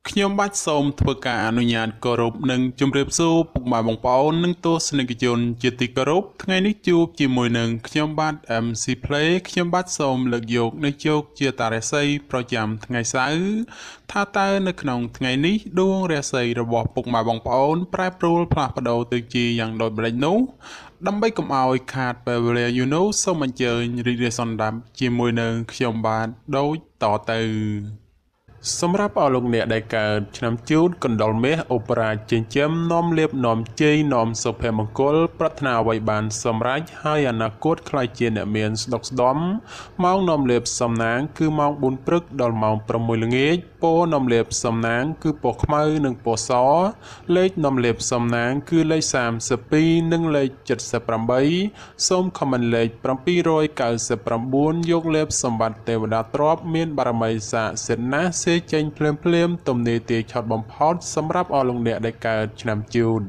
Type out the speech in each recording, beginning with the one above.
ខ្ញុំបាច់សូមធ្វើការអនុញ្ញាតគោរពនិងជម្រាបសួរពុកម៉ែបងប្អូននិងទស្សនិកជនជាទីគោរពថ្ងៃនេះជួបជាមួយនឹងខ្ញុំបាទ MC Play ខ្ញុំបាទសូមលើកយកនៅជោគជាតារាសីប្រចាំថ្ងៃសៅរ៍ថាតើនៅក្នុងថ្ងៃនេះដួងរាសីរបស់ពុកម៉ែបងប្អូនប្រែប្រួលផ្លាស់ប្ដូរទៅជាយ៉ាងដូចម្តេចនោះដើម្បីកុំឲ្យខាតពេលវេលាសូមអញ្ជើញរីករាយសន្តាប់ជាមួយនឹងខ្ញុំបាទដូចតទៅសម្រាប់អស់លោកអ្នកដែលកើតឆ្នាំជូតកណ្ដុរមាសអូបរ៉ាចិញ្ចឹមនាំលៀបនាំជ័យនាំសុភមង្គលប្រាថ្នាអ្វីបានសម្រេចហើយអនាគតខ្លាយជាអ្នកមានស្ដុកស្ដំម៉ោងនាំលៀបសំណាងគឺម៉ោង4ព្រឹកដល់ម៉ោង6ល្ងាចពណ៌នាំលៀបសំណាងគឺពណ៌ខ្មៅនិងពណ៌សលេខនាំលៀបសំណាងគឺលេខ32និងលេខ78សូមខមមិនលេខ799យកលៀបសម្បត្តិទេវតាទ្រព្យមានបារមីស័ក្តិសិទ្ធិណាស់ចេញភ្លាមទំនេរទាយឆត់បំផុតសម្រាប់អស់លោកអ្នកដែលកើតឆ្នាំជូត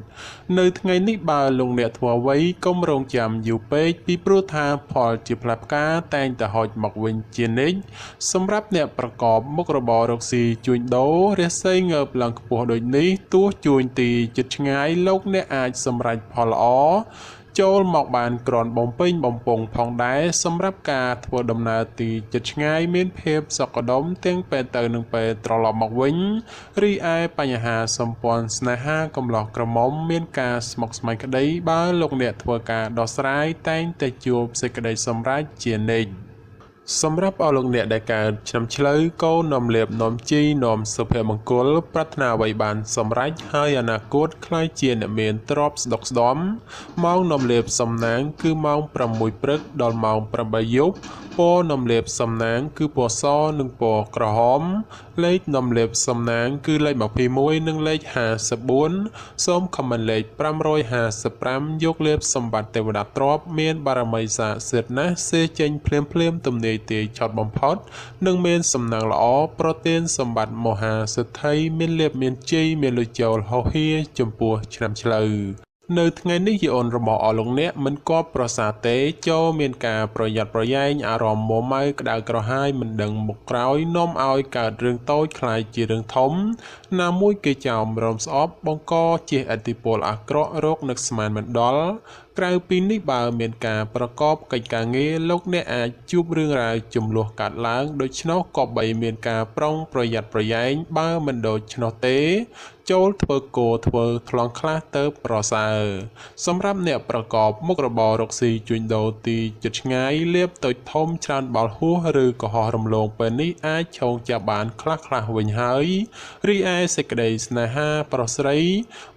នៅថ្ងៃនេះបើលោកអ្នកធ្វើអ្វីកុំរងចាំយូរពេកពីព្រោះថាផលជាផ្លែផ្កាតែងតែហុចមកវិញជានិច្ចសម្រាប់អ្នកប្រកបមុខរបររកស៊ីជួញដូររាសីងើបឡើងខ្ពស់ដូចនេះទោះជួញទីចិត្តឆ្ងាយលោកអ្នកអាចសម្រេចផលល្អចូលមកបានក្រាន់បំពេញបំពង់ផងដែរសម្រាប់ការធ្វើដំណើរទីចិត្តឆ្ងាយមានភាពសក្តិសមទាំងពេលទៅនិងពេលត្រឡប់មកវិញរីឯបញ្ហាសម្ព័ន្ធស្នេហាកំឡោះក្រមុំមានការស្មុគស្មាញក្តីបើលោកអ្នកធ្វើការដោះស្រាយតែងតែជួបសេចក្តីសម្រេចជានិច្ចសម្រាប់អស់លោកអ្នកដែលកើតឆ្នាំឆ្លូវកូននាំលៀបនាំជីនាំសុភមង្គលប្រាថ្នាអ្វីបានសម្រេចហើយអនាគតខ្លាយជាអ្នកមានទ្រព្យស្ដុកស្ដំម៉ោងនាំលៀបសំណាងគឺម៉ោង6ព្រឹកដល់ម៉ោង8យប់ពណ៌នាំលៀបសំណាងគឺពណ៌សនិងពណ៌ក្រហមលេខនាំលៀបសំណាងគឺលេខ21និងលេខ54សូមខមមិនលេខ555យកលៀបសម្បត្តិទេវតាទ្រព្យមានបារមីស័ក្តិសិទ្ធិណាស់ចេញភ្លាមទំនេរទាយឆត់បំផុតនិងមានសំណាងល្អប្រទានសម្បត្តិមហាសិទ្ធិមានលៀបមានជ័យមានលុយចូលហោហៀចំពោះឆ្នាំឆ្លូវនៅថ្ងៃនេះយអូនរបស់អស់លោកអ្នកមិនគប់ប្រសាទេចូលមានការប្រយ័ត្នប្រយែងអារម្មណ៍មួម៉ៅក្តៅក្រហាយមិនដឹងមុខក្រោយនាំឲ្យកើតរឿងតូចคล้ายជារឿងធំណាមួយគេចោមរំស្អប់បង្កជាឥទ្ធិពលអាក្រក់រោគនឹកស្មានមិនដល់ក្រៅពីនេះបើមានការប្រកបកិច្ចការងារលោកអ្នកអាចជួបរឿងរ៉ាវចំនួនកាត់ឡើងដូច្នោះក៏បីមានការប្រុងប្រយ័ត្នប្រយែងបើមិនដូច្នោះទេចូលធ្វើគោធ្វើថ្លង់ខ្លះទៅប្រសើរសម្រាប់អ្នកប្រកបមុខរបររកស៊ីជួញដូរទីចិត្តឆ្ងាយលៀបតូចធំច្រើនបាល់ហួសឬក៏ហោះរំលងពេលនេះអាចឆោងចាប់បានខ្លះវិញហើយរីឯសេចក្តីស្នេហាប្រុសស្រី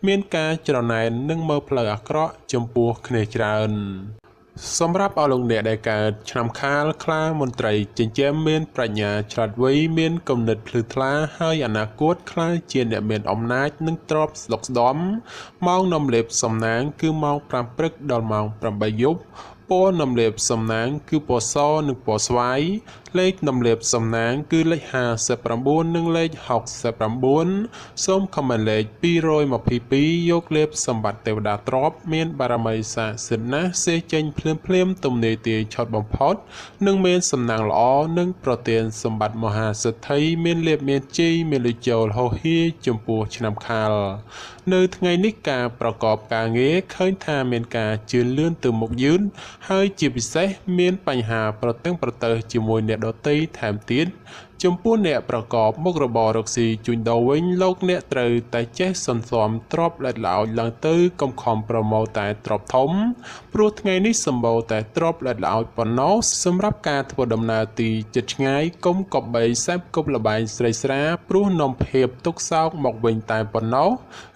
មានការច្រណែននិងមើលផ្លូវអាក្រក់ចំពោះគ្នាច្រើនសម្រាប់អស់លោកអ្នកដែលកើតឆ្នាំខាលខ្លាមន្ត្រីចិញ្ចឹមមានប្រាជ្ញាឆ្លាតវៃមានគំនិតភ្លឺថ្លាហើយអនាគតខ្លាយជាអ្នកមានអំណាចនិងទ្រព្យស្ដុកស្ដំម៉ោងនាំលេបសំណាងគឺម៉ោង5ព្រឹកដល់ម៉ោង8យប់ពណ៌នាំលៀបសំណាងគឺពណ៌សនិងពណ៌ស្វាយលេខនាំលៀបសំណាងគឺលេខ59និងលេខ69សូមខមមិនលេខ222យកលៀបសម្បត្តិទេវតាទ្រព្យមានបារមីស័ក្តិសិទ្ធិណាស់ចេញភ្លាមទំនេរទាយឆត់បំផុតនិងមានសំណាងល្អនិងប្រទានសម្បត្តិមហាសិទ្ធិមានលៀបមានជ័យមានលុយចូលហោហៀចំពោះឆ្នាំខាលនៅថ្ងៃនេះការប្រកបការងារឃើញថាមានការជឿនលឿនទៅមុខយឺនហើយជាពិសេសមានបញ្ហាប្រតឹងប្រទើសជាមួយអ្នកដទៃថែមទៀតចំពោះអ្នកប្រកបមុខរបររកស៊ីជួញដូរវិញលោកអ្នកត្រូវតែចេះសន្សំទ្រព្យល្អិតល្អោចឡើងទៅកុំខំប្រមូលតែទ្រព្យធំព្រោះថ្ងៃនេះសម្បូរតែទ្រព្យល្អិតល្អោចប៉ុណ្ណោះសម្រាប់ការធ្វើដំណើរទីចិត្តឆ្ងាយកុំកប់បីសេពគប់លបែងស្រីស្រាព្រោះនាំភាពទុកសោកមកវិញតែប៉ុណ្ណោះ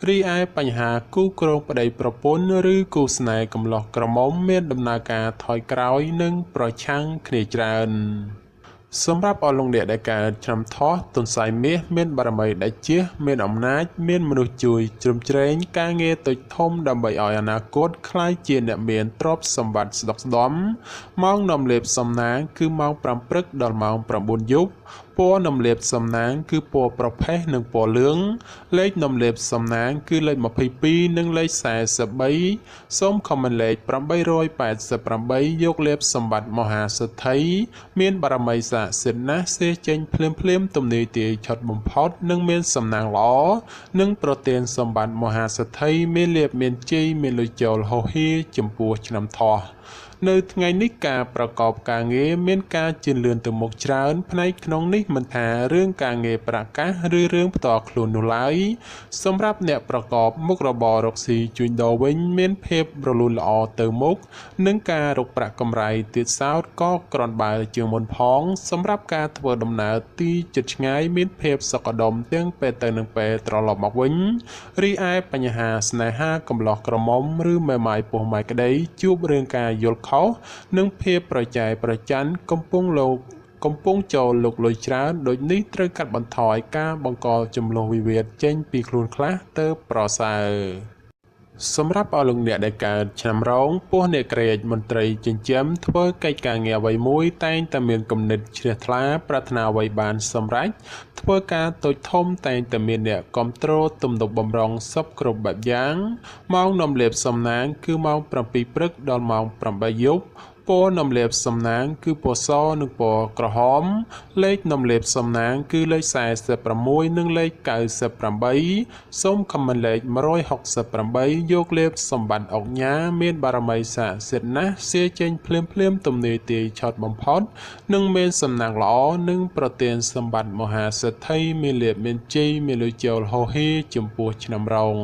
រីឯបញ្ហាគូគ្រងប្តីប្រពន្ធឬគូស្នេហ៍កំឡោះក្រមុំមានដំណើរការថយក្រោយនិងប្រឆាំងគ្នាច្រើនសម្រាប់អស់លោកអ្នកដែលកើតឆ្នាំថោះទុនសាយមាសមានបារមីដៃជះមានអំណាចមានមនុស្សជួយជ្រោមជ្រែងការងារតូចធំដើម្បីឲ្យអនាគតខ្លាយជាអ្នកមានទ្រព្យសម្បត្តិស្ដុកស្ដំម៉ោងនាំលេបសំណាងគឺម៉ោង5ព្រឹកដល់ម៉ោង9យប់ព ពណ៌នំលាបសំណាងគឺពណ៌ប្រផេះនិងពណ៌លឿងលេខនំលាបសំណាងគឺលេខ22និងលេខ43សូមខមមិនលេខ888យកលេបសម្បត្តិមហាសិទ្ធិមានបារមីស័ក្តិសិទ្ធិណាស់សេចេញភ្លាមទំនាយទាយឆុតបំផុតនិងមានសំណាងល្អនិងប្រទានសម្បត្តិមហាសិទ្ធិមានលៀបមានជ័យមានលុយចូលហោហៀចំពោះឆ្នាំថោះនៅថ្ងៃនេះការប្រកបការងារមានការជឿនលឿនទៅមុខច្រើនផ្នែកក្នុងនេះមិនថារឿងការងារប្រកាសឬរឿងផ្ទាល់ខ្លួននោះឡើយសម្រាប់អ្នកប្រកបមុខរបររកស៊ីជួញដូរវិញមានភាពរលូនល្អទៅមុខនិងការរកប្រាក់កម្រៃទៀតសោតក៏ក្រាន់បើជាងមុនផងសម្រាប់ការធ្វើដំណើរទីជិតឆ្ងាយមានភាពសុខដុមទាំងពេលទៅនិងពេលត្រឡប់មកវិញរីឯបញ្ហាស្នេហាកំឡោះក្រមុំឬមេម៉ាយពោះម៉ាយក្តីជួបរឿងការយល់ខុសនិងភាពប្រចែកប្រច័ណ្ឌកំពុងចូលលោកលុយច្រើនដូចនេះត្រូវកាត់បន្ថយការបង្កចំនួនវិវាទចេញពីខ្លួនខ្លះទៅប្រសើរសម្រាប់អស់លោកអ្នកដែលកើតឆ្នាំរោងពោះអ្នកក្រេតមន្ត្រីចិញ្ចឹមធ្វើកិច្ចការងារអ្វីមួយតែងតែមានគំនិតជ្រះថ្លាប្រាថ្នាអ្វីបានសម្រេចធ្វើការតូចធំតែងតែមានអ្នកគ្រប់គ្រងទំនុកបំរុងសពគ្រប់បែបយ៉ាងម៉ោងនំលាបសំណាងគឺម៉ោង7ព្រឹកដល់ម៉ោង8យប់ពណ៌នំលាបសំណាងគឺពណ៌សនិងពណ៌ក្រហមលេខនំលាបសំណាងគឺលេខ46និងលេខ98សូមខមមិនលេខ168យកលេបសម្បត្តិអុកញ៉ាមានបារមីស័ក្តិសិទ្ធិណាស់សៀចេញភ្លាមទំនាយទាយឆុតបំផុតនិងមានសំណាងល្អនិងប្រទានសម្បត្តិមហាសិទ្ធិមានលៀបមានជ័យមានលុយចូលហោហៀចំពោះឆ្នាំរោង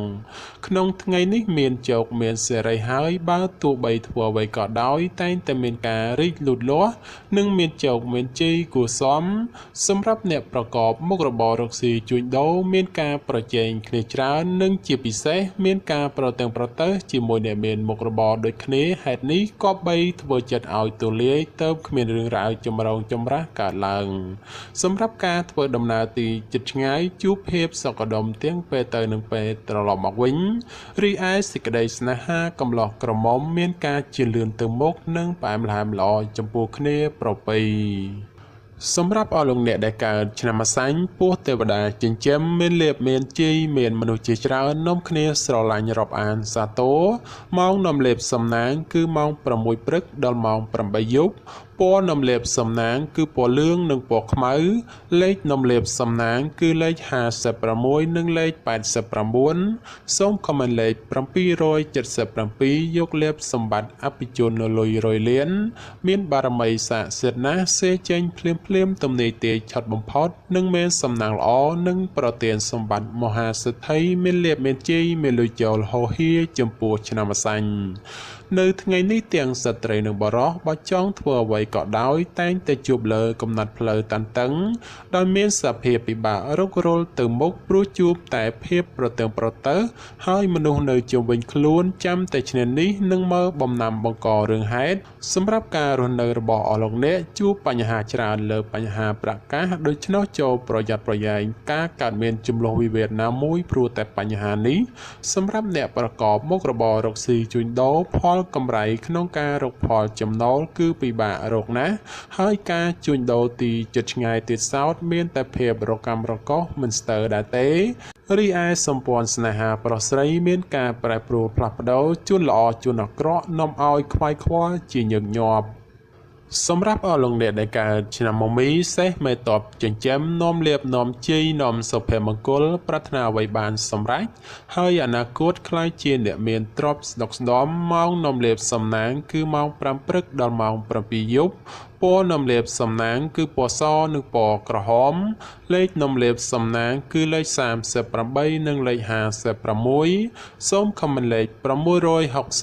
ក្នុងថ្ងៃនេះមានជោគមានសេរីហើយបើទោះបីធ្វើអ្វីក៏ដោយតែងតែមានការរីកលូតលាស់និងមានជោគមានជ័យគួរសមសម្រាប់អ្នកប្រកបមុខរបររកស៊ីជួញដូរមានការប្រជែងគ្នាច្រើននិងជាពិសេសមានការប្រទាំងប្រទើសជាមួយអ្នកមានមុខរបរដូចគ្នាហេតុនេះក៏បីធ្វើចិត្តឲ្យទូលាយទៅគ្មានរឿងរ៉ាវចម្រូងចម្រាសកើតឡើងសម្រាប់ការធ្វើដំណើរទីជិតឆ្ងាយជួបភាពសុខដុមទាំងពេលទៅនិងពេលត្រឡប់មកវិញរីឯសេចក្តីស្នេហាកំឡោះក្រមុំមានការជឿនលឿនទៅមុខនិងផ្អែមល្ហែមល្អចំពោះគ្នាប្រពៃសម្រាប់អស់លោកអ្នកដែលកើតឆ្នាំម្សាញ់ពោះទេវតាចិញ្ចឹមមានលៀបមានជ័យមានមនុស្សជាច្រើននាំគ្នាស្រឡាញ់រាប់អានសាទរម៉ោងនាំលៀបសំណាងគឺម៉ោង6ព្រឹកដល់ម៉ោង8យប់ពណ៌នំលាបសំណាងគឺពណ៌លឿងនិងពណ៌ខ្មៅលេខនំលាបសំណាងគឺលេខ56និងលេខ89សូមខមមិនលេខ777យកលេបសម្បត្តិអភិជននៅលុយរយលានមានបារមីស័ក្តិសិទ្ធិណាស់សេចេញភ្លាមទំនាយទាយឆុតបំផុតនិងមានសំណាងល្អនិងប្រទានសម្បត្តិមហាសិទ្ធិមានលៀបមានជ័យមានលុយចូលហោហៀចំពោះឆ្នាំម្សាញ់នៅថ្ងៃនេះទាំងស្ត្រីនិងបុរសបើចង់ធ្វើអ្វីក៏ដោយតែងតែជួបលើកំណត់ផ្លូវតានតឹងដោយមានសភាពពិបាករុករលទៅមុខព្រោះជួបតែភាពប្រទាំងប្រទើហើយមនុស្សនៅជុំវិញខ្លួនចាំតែឈ្នានេះនឹងមើលបំណាំបង្ករឿងហេតុសម្រាប់ការរស់នៅរបស់អស់លោកអ្នកជួបបញ្ហាច្រើនលើបញ្ហាប្រកាសដូច្នោះចូលប្រយ័ត្នប្រយែងការកើតមានចំនួនវិវាទណាមួយព្រោះតែបញ្ហានេះសម្រាប់អ្នកប្រកបមុខរបររកស៊ីជួញដូរផលកម្រៃក្នុងការរកផលចំណូលគឺពិបាករកណាស់ហើយការជួញដូរទីជិតឆ្ងាយទៀតសោតមានតែភាពរកម្មរកុសមិនស្ទើរដែរទេរីឯសម្ព័ន្ធស្នេហាប្រុសស្រីមានការប្រែប្រួលផ្លាស់ប្ដូរជួនល្អជួនអាក្រក់នាំឲ្យខ្វាយខ្វល់ជាញឹកញាប់សម្រាប់អស់លោកអ្នកដែលកើតឆ្នាំមមីសេះមេតបចិញ្ចឹមនាំលៀបនាំជ័យនាំសុភមង្គលប្រាថ្នាអ្វីបានសម្រេចហើយអនាគតខ្លាយជាអ្នកមានទ្រព្យស្ដុកស្ដម្ភម៉ោងនាំលៀបសំណាងគឺម៉ោង5ព្រឹកដល់ម៉ោង7យប់ពណ៌នំលាបសំណាងគឺពណ៌សនិងពណ៌ក្រហមលេខនំលាបសំណាងគឺលេខ38និងលេខ56សូមខមមិនលេខ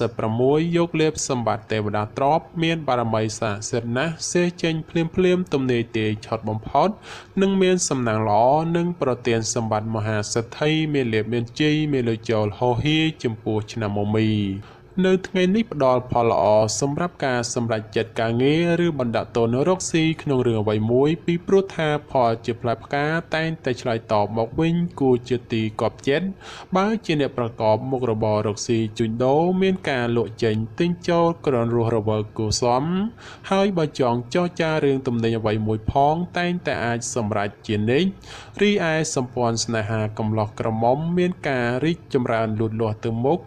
666យកលេបសម្បត្តិទេវតាទ្រព្យមានបារមីស័ក្តិសិទ្ធិណាស់សេចេញភ្លាមទំនាយទាយឆុតបំផុតនិងមានសំណាងល្អនិងប្រទានសម្បត្តិមហាសិទ្ធិមានលៀបមានជ័យមានលុយចូលហោហៀចំពោះឆ្នាំមមី នៅថ្ងៃនេះផ្ដល់ផលល្អសម្រាប់ការសម្រេចចិត្តការងារឬបណ្ដាក់តនរកស៊ីក្នុងរឿងអ្វីមួយពីព្រោះថាផលជាផ្លែផ្កាតែងតែឆ្លើយតបមកវិញគួរជាទីកប់ចិត្តបើជាអ្នកប្រកបមុខរបររកស៊ីជួញដូរមានការលក់ចេញទិញចូលក្រនរស់រវើកគួរសមហើយបើចង់ចរចារឿងទំនិញអ្វីមួយផងតែងតែអាចសម្រេចជានិច្ចរីឯសម្ព័ន្ធស្នេហាកំឡោះក្រមុំមានការរីកចម្រើនលូតលាស់ទៅមុខ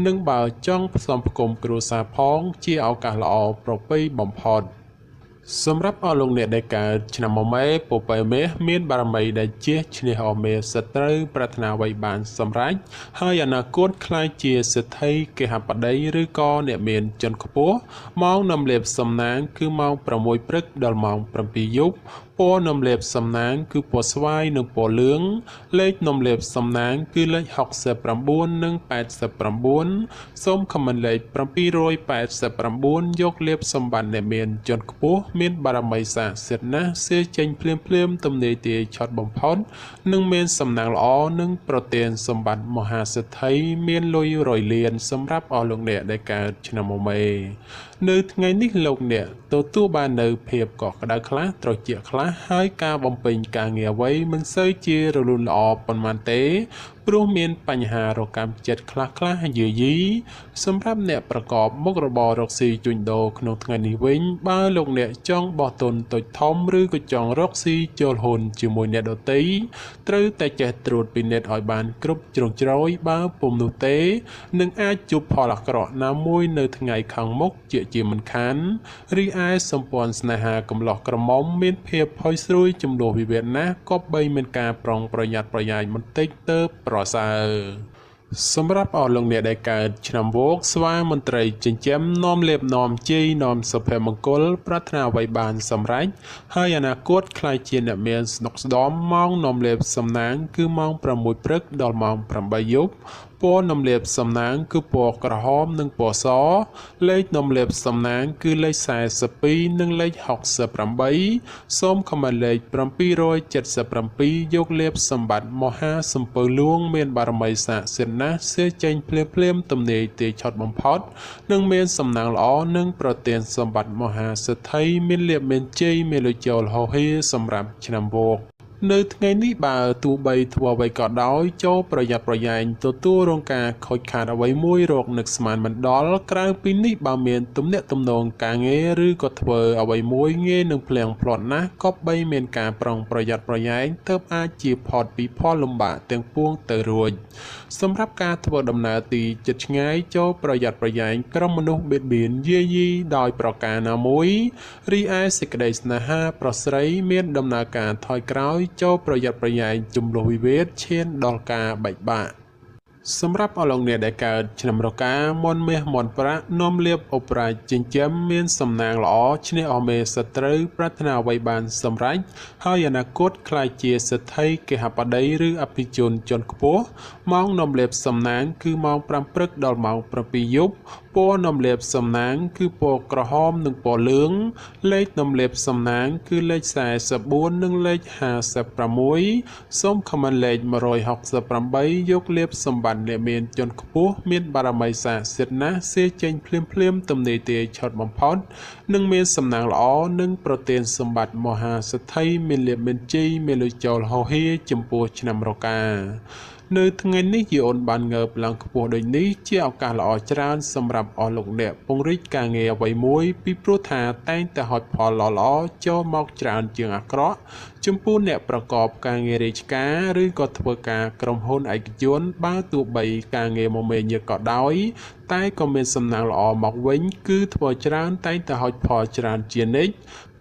និងបើចង់ផ្សំផ្គុំគ្រួសារផងជាឱកាសល្អប្រពៃបំផុតសម្រាប់អស់លោកអ្នកដែលកើតឆ្នាំមមែពពែមេមានបារមីដែលជាឈ្នះអស់មេសត្រូវប្រាថ្នាអ្វីបានសម្រេចហើយអនាគតខ្លាយជាសេដ្ឋីគេហបតីឬក៏អ្នកមានជនខ្ពស់ម៉ោងនាំលេបសំណាងគឺម៉ោង6ព្រឹកដល់ម៉ោង7យប់ពណ៌នំលេបសំណាងគឺពណ៌ស្វាយនិងពណ៌លឿងលេខនំលេបសំណាងគឺលេខ69និង89សូមខមមិនលេខ789យកលេបសម្បត្តិអ្នកមានជាន់ខ្ពស់មានបារមីស័ក្តិសិទ្ធិណាស់សៀចេញភ្លាមទំនាយទាយឆត់បំផុតនិងមានសំណាងល្អនិងប្រទានសម្បត្តិមហាសេដ្ឋីមានលុយរយលានសម្រាប់អស់លោកអ្នកដែលកើតឆ្នាំមមែនៅថ្ងៃនេះលោកអ្នកទទួលបាននៅភាពកក់ក្ដៅខ្លះត្រជាក់ខ្លះហើយការបំពេញការងារអ្វីមិនសូវជារលូនល្អប៉ុន្មានទេព្រោះមានបញ្ហារកម្មចិត្តខ្លះយាយីសម្រាប់អ្នកប្រកបមុខរបររកស៊ីជួញដូរក្នុងថ្ងៃនេះវិញបើលោកអ្នកចង់បោះទុនតូចធំឬក៏ចង់រកស៊ីចូលហ៊ុនជាមួយអ្នកដទៃត្រូវតែចេះត្រួតពិនិត្យឲ្យបានគ្រប់ជ្រុងជ្រោយបើពុំនោះទេនឹងអាចជួបផលអាក្រក់ណាមួយនៅថ្ងៃខាងមុខជាមិនខានរីឯសម្ព័ន្ធស្នេហាកំឡោះក្រមុំមានភាពផុយស្រួយចំនួនវិវាទណាស់ក៏បីមានការប្រុងប្រយ័ត្នប្រយែងបន្តិចទៅប្រសើរសម្រាប់អស់លោកអ្នកដែលកើតឆ្នាំវោកស្វាមន្ត្រីចិញ្ចឹមនាំលេបនាំជ័យនាំសុភមង្គលប្រាថ្នាអ្វីបានសម្រេចហើយអនាគតខ្លាយជាអ្នកមានស្នុកស្ដំម៉ោងនាំលេបសំណាងគឺម៉ោង6ព្រឹកដល់ម៉ោង8យប់ពណ៌នំលេបសំណាងគឺពណ៌ក្រហមនិងពណ៌សលេខនំលេបសំណាងគឺលេខ42និងលេខ68សូមខមមិនលេខ777យកលេបសម្បត្តិមហាសំពៅលួងមានបារមីស័ក្តិសិទ្ធិណាស់សៀចេញភ្លាមទំនាយទាយឆត់បំផុតនិងមានសំណាងល្អនិងប្រទានសម្បត្តិមហាសេដ្ឋីមានលៀបមានជ័យមានលុយចូលហោហេសម្រាប់ឆ្នាំវោកនៅថ្ងៃនេះបើទោះបីធ្វើអ្វីក៏ដោយចូលប្រយ័ត្នប្រយែងទទួលរងការខូចខាតអ្វីមួយរកនឹកស្មានមិនដល់ក្រៅពីនេះបើមានទំនាក់ទំនងការងារឬក៏ធ្វើអ្វីមួយងាយនឹងភ្លៀងផ្្លាត់ណាស់ក៏បីមានការប្រុងប្រយ័ត្នប្រយែងទើបអាចជាផុតពីផលលំបាកទាំងពួងទៅរួចសម្រាប់ការធ្វើដំណើរទីជិតឆ្ងាយចូលប្រយ័ត្នប្រយែងក្រុមមនុស្សបៀតបៀនយាយីដោយប្រការណាមួយរីឯសេចក្តីស្នេហាប្រស្រីមានដំណើរការថយក្រោយចូលប្រយ័ត្នប្រយែងជំលោះវិវាទឈានដល់ការបែកបាក់សម្រាប់អស់លោកអ្នកដែលកើតឆ្នាំរកាមន់មាសមន់ប្រាក់នាំលៀបអបរាជចិញ្ចឹមមានសំណាងល្អឈ្នះអស់មេសត្រូវប្រាថ្នាអ្វីបានសម្រេចហើយអនាគតខ្លាយជាសេដ្ឋីគេហបតីឬអភិជនជាន់ខ្ពស់ម៉ោងនាំលៀបសំណាងគឺម៉ោង5ព្រឹកដល់ម៉ោង7យប់ពណ៌នំលេបសំណាងគឺពណ៌ក្រហមនិងពណ៌លឿងលេខនំលេបសំណាងគឺលេខ44និងលេខ56សូមខមមិនលេខ168យកលេបសម្បត្តិអ្នកមានជាន់ខ្ពស់មានបារមីស័ក្តិសិទ្ធិណាស់សៀចេញភ្លាមទំនាយទាយឆត់បំផុតនិងមានសំណាងល្អនិងប្រទានសម្បត្តិមហាសេដ្ឋីមានលៀបមានជ័យមានលុយចូលហោហៀចំពោះឆ្នាំរកានៅថ្ងៃនេះយអូនបានងើបឡើងខ្ពស់ដូចនេះជាឱកាសល្អច្រើនសម្រាប់អស់លោកអ្នកពង្រីកការងារអ្វីមួយពីព្រោះថាតែងតែហុចផលល្អចូលមកច្រើនជាងអាក្រក់ចំពោះអ្នកប្រកបការងាររាជការឬក៏ធ្វើការក្រុមហ៊ុនឯកជនបើទោះបីការងារមមាញឹកក៏ដោយតែក៏មានសំណាងល្អមកវិញគឺធ្វើច្រើនតែងតែហុចផលច្រើនជានិច្ច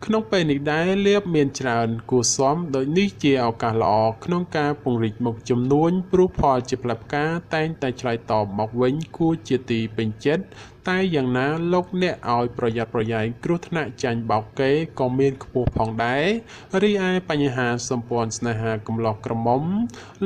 ក្នុងពេលនេះដែរលៀបមានច្រើនគួរសមដោយនេះជាឱកាសល្អក្នុងការពង្រីកមុខចំនួនព្រោះផលជាផ្លែផ្កាតែងតែឆ្លើយតបមកវិញគួរជាទីពេញចិត្តតែយ៉ាងណាលោកអ្នកឲ្យប្រយ័ត្នប្រយែងគ្រោះថ្នាក់ចាញ់បោកគេក៏មានខ្ពស់ផងដែររីឯបញ្ហាសម្ព័ន្ធស្នេហាកំឡោះក្រមុំ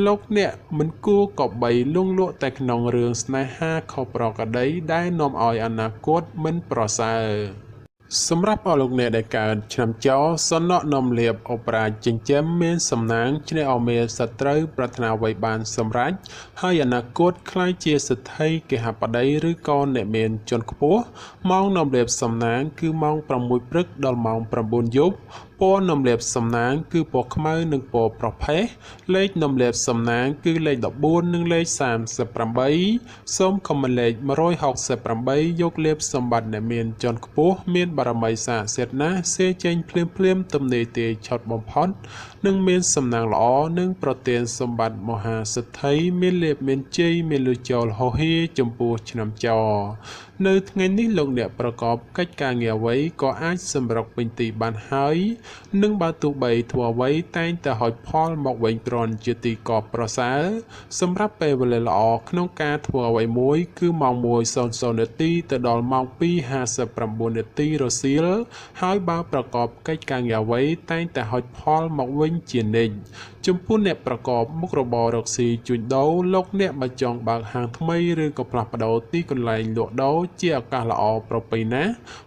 លោកអ្នកមិនគួរក៏បីលង់លក់តែក្នុងរឿងស្នេហាខុសប្រក្រតីដែលនាំឲ្យអនាគតមិនប្រសើរ សម្រាប់អស់លោកអ្នកដែលកើតឆ្នាំចោសនៈនំលៀបអូប៉ារ៉ាចិញ្ចឹមមានសំណាងឆ្នេះអមេសត្រូវប្រាថ្នាអ្វីបានសម្រេចហើយអនាគតខ្លាយជាសិទ្ធិគេហបតីឬក៏អ្នកមានជាន់ខ្ពស់ម៉ោងនំលៀបសំណាងគឺម៉ោង6ព្រឹកដល់ម៉ោង9យប់ពណ៌នំលៀបសំណាងគឺពណ៌ខ្មៅនិងពណ៌ប្រផេះលេខនំលៀបសំណាងគឺលេខ14និងលេខ38សូមខមមិនលេខ168យកលៀបសម្បត្តិអ្នកមានជាន់ខ្ពស់មានបារមីស័ក្តិសិទ្ធិណាស់សេចេញភ្លាមទំនេរទាយឆត់បំផុតនិងមានសំណាងល្អនិងប្រទានសម្បត្តិមហាសិទ្ធិមានលៀបមានជ័យមានលុយចូលហោហៀចំពោះឆ្នាំចោនៅថ្ងៃនេះលោកអ្នកប្រកបកិច្ចការងារអ្វីក៏អាចសម្រុកពេញទីបានហើយនឹងបើទោះបីធ្វើអ្វីតែងតែហុចផលមកវិញគ្រាន់ជាទីកប់ប្រសើរសម្រាប់ពេលវេលាល្អក្នុងការធ្វើអ្វីមួយគឺម៉ោង1:00នាទីទៅដល់ម៉ោង2:59នាទីរសៀលហើយបើប្រកបកិច្ចការងារអ្វីតែងតែហុចផលមកវិញជានិច្ចចំពោះអ្នកប្រកបមុខរបររកស៊ីជួញដូរលោកអ្នកបើចង់បើកហាងថ្មីឬក៏ផ្លាស់ប្ដូរទីកន្លែងលក់ដូរជាឱកាសល្អប្រពៃណា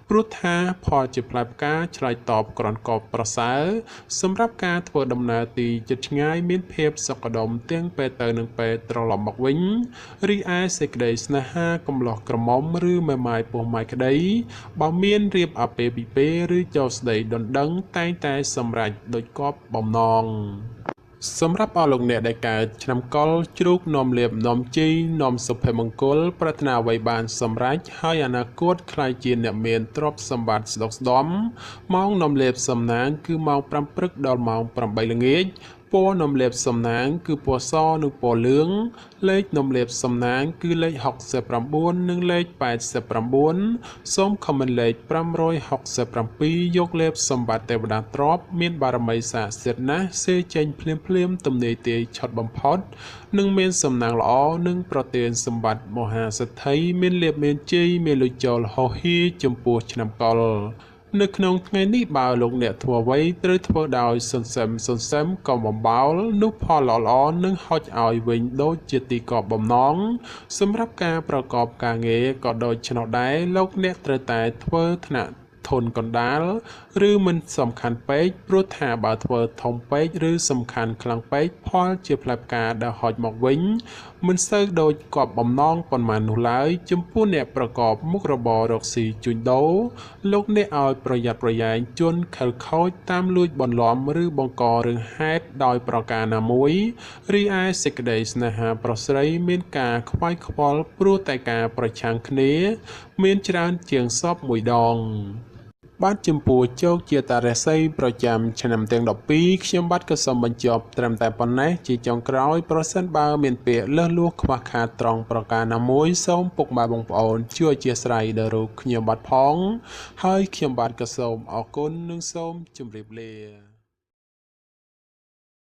ព្រោះថាផលជាផ្លែផ្កាឆ្លើយតបក្រនកបប្រសើរសម្រាប់ការធ្វើដំណើរទីជិតឆ្ងាយមានភាពសុខដុមទាំងពេលទៅនិងពេលត្រឡប់មកវិញរីឯសេចក្តីស្នេហាកំឡោះក្រមុំឬមេម៉ាយពោះម៉ាយក្តីបើមានរៀបអាពាហ៍ពិពាហ៍ឬចូលស្តីដណ្ដឹងតែងតែសម្រេចដូចគប់បំណងសម្រាប់អស់លោកអ្នកដែលកើតឆ្នាំកុរជ្រូកនាំលៀបនាំជ័យនាំសុភមង្គលប្រាថ្នាអ្វីបានសម្រេចហើយអនាគតខ្លាយជាអ្នកមានទ្រព្យសម្បត្តិស្ដុកស្ដម្ភម៉ោងនាំលៀបសំណាងគឺម៉ោង5ព្រឹកដល់ម៉ោង8ល្ងាចពណ៌នំលៀបសំណាងគឺពណ៌សនិងពណ៌លឿងលេខនំលៀបសំណាងគឺលេខ69និងលេខ89សូមខមមិនលេខ567យកលៀបសម្បត្តិទេវតាទ្រព្យមានបារមីស័ក្តិសិទ្ធិណាស់សេចេញភ្លាមទំនេរទាយឆត់បំផុតនិងមានសំណាងល្អនិងប្រទានសម្បត្តិមហាសិទ្ធិមានលៀបមានជ័យមានលុយចូលហោហៀចំពោះឆ្នាំកុរនៅក្នុងថ្ងៃនេះបើលោកអ្នកធ្វើអ្វីត្រូវធ្វើដោយសន្សំកុំបំបោលនោះផលល្អនឹងហុចឲ្យវិញដូចជាទីកប់បំណងសម្រាប់ការប្រកបការងារក៏ដូចឆ្នោះដែរលោកអ្នកត្រូវតែធ្វើថ្នាក់ធនកណ្ដាលឬមិនសំខាន់ពេកព្រោះថាបើធ្វើធំពេកឬសំខាន់ខ្លាំងពេកផលជាផ្លែផ្កាដែលហុចមកវិញមិនសូវដូចគប់បំណងប៉ុន្មាននោះឡើយចំពោះអ្នកប្រកបមុខរបររកស៊ីជួញដូរលោកអ្នកឲ្យប្រយ័ត្នប្រយែងជន់ខិលខូចតាមលួចបន្លំឬបង្ករឿងហេតុដោយប្រការណាមួយរីឯសេចក្តីស្នេហាប្រុសស្រីមានការខ្វាយខ្វល់ព្រោះតែការប្រឆាំងគ្នាមានច្រើនជាងសពមួយដងបាទចំពោះជោគជាតារាសីប្រចាំឆ្នាំទាំង12ខ្ញុំបាទក៏សូមបញ្ចប់ត្រឹមតែប៉ុណ្ណេះជាចុងក្រោយប្រសិនបើមានពាក្យលើសលួសខ្វះខាតត្រង់ប្រការណាមួយសូមពុកម៉ែបងប្អូនជួយអធ្យាស្រ័យដល់រូបខ្ញុំបាទផងហើយខ្ញុំបាទក៏សូមអរគុណនិងសូមជម្រាបលា